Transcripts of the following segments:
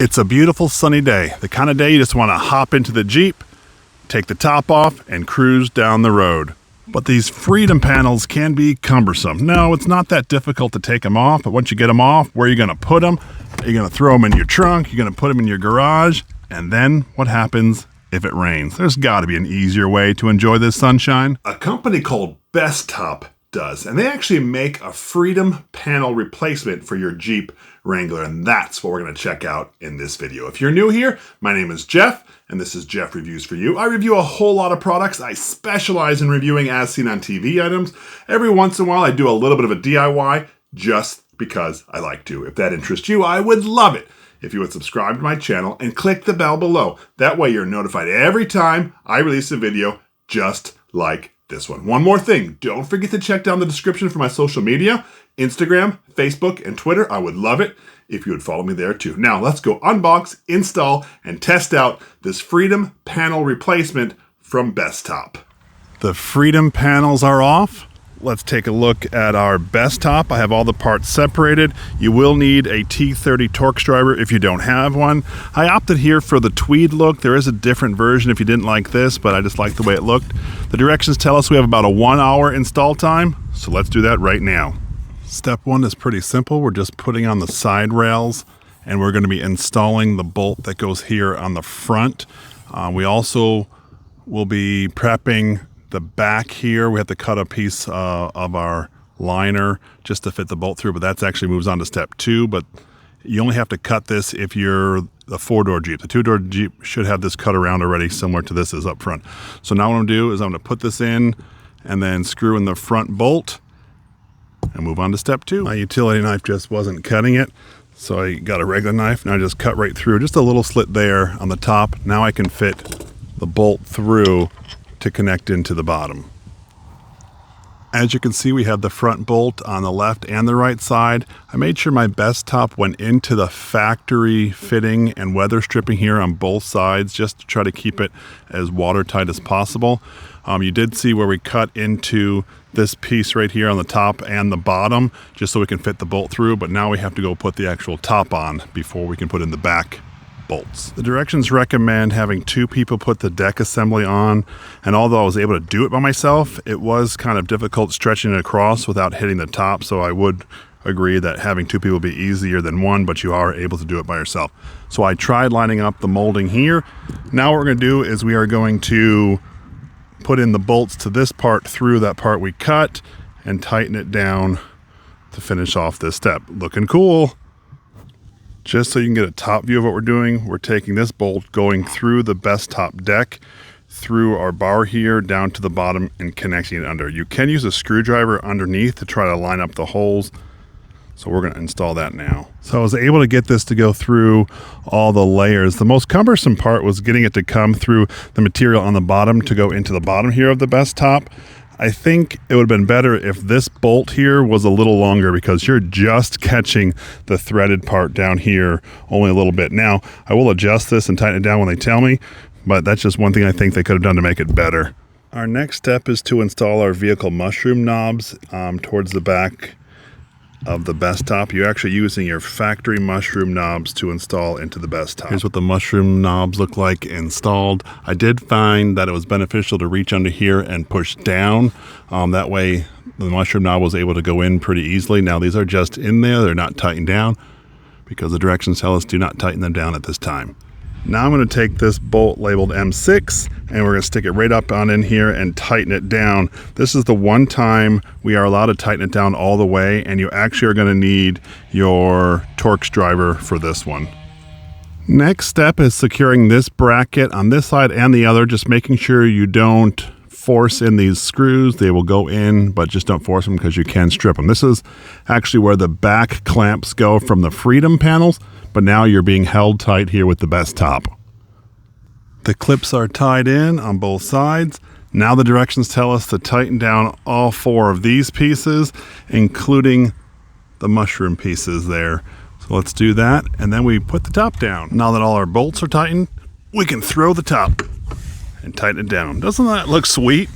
It's a beautiful sunny day, the kind of day you just want to hop into the Jeep, take the top off, and cruise down the road. But these freedom panels can be cumbersome. No, it's not that difficult to take them off, but once you get them off, where are you going to put them? Are you going to throw them in your trunk? You're going to put them in your garage? And then what happens if it rains? There's got to be an easier way to enjoy this sunshine. A company called BESTOP does, and they actually make a freedom panel replacement for your Jeep Wrangler, and that's what we're going to check out in this video. If you're new here, my name is Jeff, and this is Jeff Reviews for You. I review a whole lot of products. I specialize in reviewing as seen on TV items. Every once in a while, I do a little bit of a DIY just because I like to. If that interests you, I would love it if you would subscribe to my channel and click the bell below. That way you're notified every time I release a video just like this one. One more thing, don't forget to check down the description for my social media, Instagram, Facebook, and Twitter. I would love it if you would follow me there too. Now let's go unbox, install, and test out this freedom panel replacement from BESTOP. The freedom panels are off. Let's take a look at our BESTOP. I have all the parts separated. You will need a T30 Torx driver if you don't have one. I opted here for the tweed look. There is a different version if you didn't like this, but I just like the way it looked. The directions tell us we have about a 1 hour install time, so let's do that right now. Step one is pretty simple. We're just putting on the side rails, and we're going to be installing the bolt that goes here on the front. We also will be prepping the back here. We have to cut a piece of our liner just to fit the bolt through, but that actually moves on to step two. But you only have to cut this if you're the 4-door Jeep. The 2-door Jeep should have this cut around already, similar to this is up front. So now what I'm going to do is I'm going to put this in and then screw in the front bolt and move on to step two. My utility knife just wasn't cutting it, so I got a regular knife and I just cut right through, just a little slit there on the top. Now I can fit the bolt through to connect into the bottom. As you can see, we have the front bolt on the left and the right side. I made sure my BESTOP went into the factory fitting and weather stripping here on both sides, just to try to keep it as watertight as possible. You did see where we cut into this piece right here on the top and the bottom, just so we can fit the bolt through, but now we have to go put the actual top on before we can put in the back bolts. The directions recommend having 2 people put the deck assembly on, and although I was able to do it by myself, it was kind of difficult stretching it across without hitting the top, so I would agree that having 2 people would be easier than 1, but you are able to do it by yourself. So I tried lining up the molding here. Now what we're going to do is we are going to put in the bolts to this part through that part we cut and tighten it down to finish off this step. Looking cool. Just so you can get a top view of what we're doing, we're taking this bolt going through the BESTOP deck, through our bar here, down to the bottom and connecting it under. You can use a screwdriver underneath to try to line up the holes. So we're going to install that now. So I was able to get this to go through all the layers. The most cumbersome part was getting it to come through the material on the bottom to go into the bottom here of the BESTOP. I think it would have been better if this bolt here was a little longer, because you're just catching the threaded part down here only a little bit. Now, I will adjust this and tighten it down when they tell me, but that's just one thing I think they could have done to make it better. Our next step is to install our vehicle mushroom knobs towards the back of the BESTOP. You're actually using your factory mushroom knobs to install into the BESTOP. Here's what the mushroom knobs look like installed. I did find that it was beneficial to reach under here and push down. That way the mushroom knob was able to go in pretty easily. Now these are just in there, they're not tightened down, because the directions tell us do not tighten them down at this time. Now I'm going to take this bolt labeled M6 and we're going to stick it right up on in here and tighten it down. This is the one time we are allowed to tighten it down all the way, and you actually are going to need your Torx driver for this one. Next step is securing this bracket on this side and the other, just making sure you don't force in these screws. They will go in, but just don't force them because you can strip them. This is actually where the back clamps go from the freedom panels, but now you're being held tight here with the BESTOP. The clips are tied in on both sides. Now the directions tell us to tighten down all 4 of these pieces, including the mushroom pieces there. So let's do that, and then we put the top down. Now that all our bolts are tightened, we can throw the top and tighten it down. Doesn't that look sweet?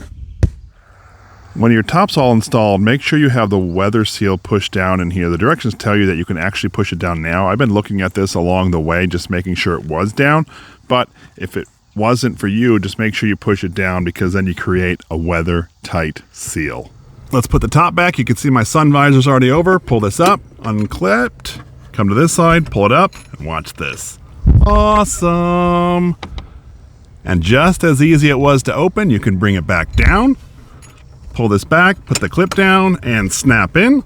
When your top's all installed, make sure you have the weather seal pushed down in here. The directions tell you that you can actually push it down now. I've been looking at this along the way, just making sure it was down. But if it wasn't for you, just make sure you push it down, because then you create a weather-tight seal. Let's put the top back. You can see my sun visor's already over. Pull this up, unclipped. Come to this side, pull it up, and watch this. Awesome! And just as easy it was to open, you can bring it back down. Pull this back, put the clip down, and snap in.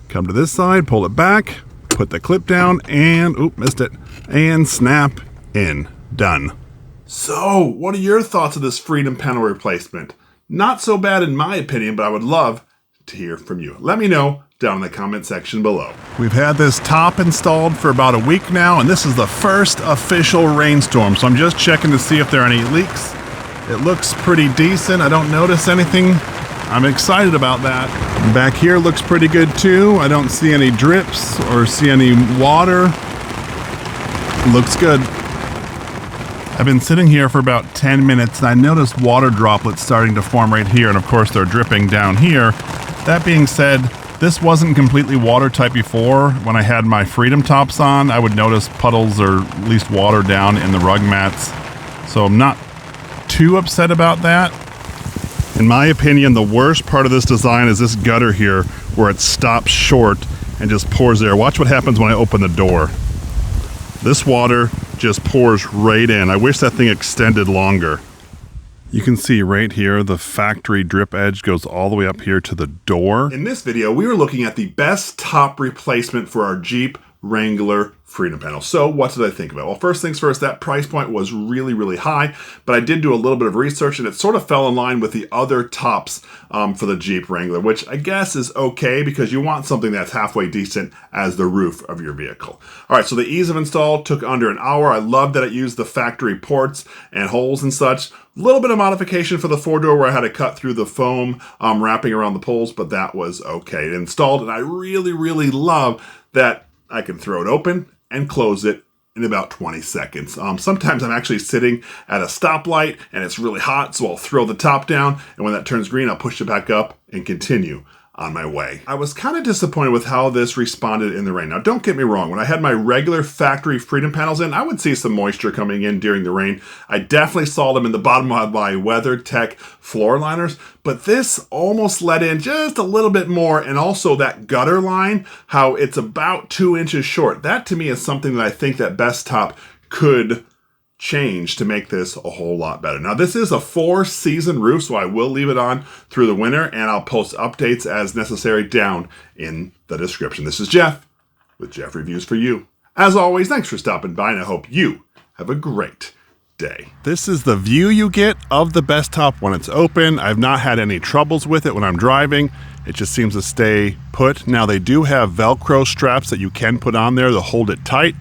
Come to this side, pull it back, put the clip down, and, oop, missed it, and snap in. Done. So, what are your thoughts of this Freedom Panel replacement? Not so bad in my opinion, but I would love to hear from you. Let me know down in the comment section below. We've had this top installed for about a week now, and this is the first official rainstorm, so I'm just checking to see if there are any leaks. It looks pretty decent. I don't notice anything. I'm excited about that. Back here looks pretty good too. I don't see any drips or see any water. Looks good. I've been sitting here for about 10 minutes and I noticed water droplets starting to form right here, and of course they're dripping down here. That being said, this wasn't completely watertight before. When I had my Freedom tops on, I would notice puddles or at least water down in the rug mats. So I'm not too upset about that. In my opinion, the worst part of this design is this gutter here where it stops short and just pours there. Watch what happens when I open the door. This water just pours right in. I wish that thing extended longer. You can see right here, the factory drip edge goes all the way up here to the door. In this video, we were looking at the best top replacement for our Jeep Wrangler Freedom Panel. So what did I think about it? Well, first things first, that price point was really, really high, but I did do a little bit of research and it sort of fell in line with the other tops for the Jeep Wrangler, which I guess is okay because you want something that's halfway decent as the roof of your vehicle. All right, so the ease of install took under an hour. I love that it used the factory ports and holes and such. A little bit of modification for the 4-door where I had to cut through the foam wrapping around the poles, but that was okay. It installed, and I really, really love that I can throw it open and close it in about 20 seconds. Sometimes I'm actually sitting at a stoplight and it's really hot, so I'll throw the top down, and when that turns green, I'll push it back up and continue on my way. I was kind of disappointed with how this responded in the rain. Now, don't get me wrong. When I had my regular factory Freedom panels in, I would see some moisture coming in during the rain. I definitely saw them in the bottom of my WeatherTech floor liners, but this almost let in just a little bit more, and also that gutter line, how it's about 2 inches short. That to me is something that I think that BESTOP could change to make this a whole lot better. Now, this is a 4-season roof, so I will leave it on through the winter, and I'll post updates as necessary down in the description. This is Jeff with Jeff Reviews for You. As always, thanks for stopping by, and I hope you have a great day. This is the view you get of the BESTOP when it's open. I've not had any troubles with it when I'm driving. It just seems to stay put. Now, they do have Velcro straps that you can put on there to hold it tight.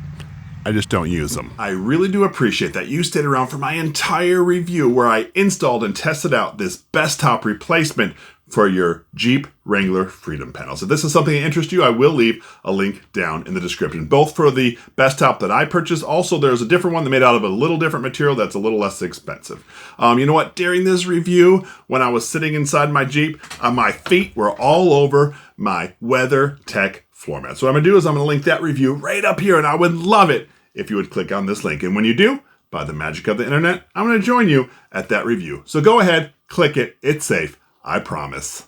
I just don't use them. I really do appreciate that you stayed around for my entire review where I installed and tested out this BESTOP replacement for your Jeep Wrangler Freedom panels. If this is something that interests you, I will leave a link down in the description, both for the BESTOP that I purchased. Also, there's a different one that made out of a little different material that's a little less expensive. You know what? During this review, when I was sitting inside my Jeep, my feet were all over my WeatherTech floor mat. So what I'm gonna do is I'm gonna link that review right up here, and I would love it if you would click on this link. And when you do, by the magic of the internet, I'm going to join you at that review. So go ahead, click it. It's safe. I promise.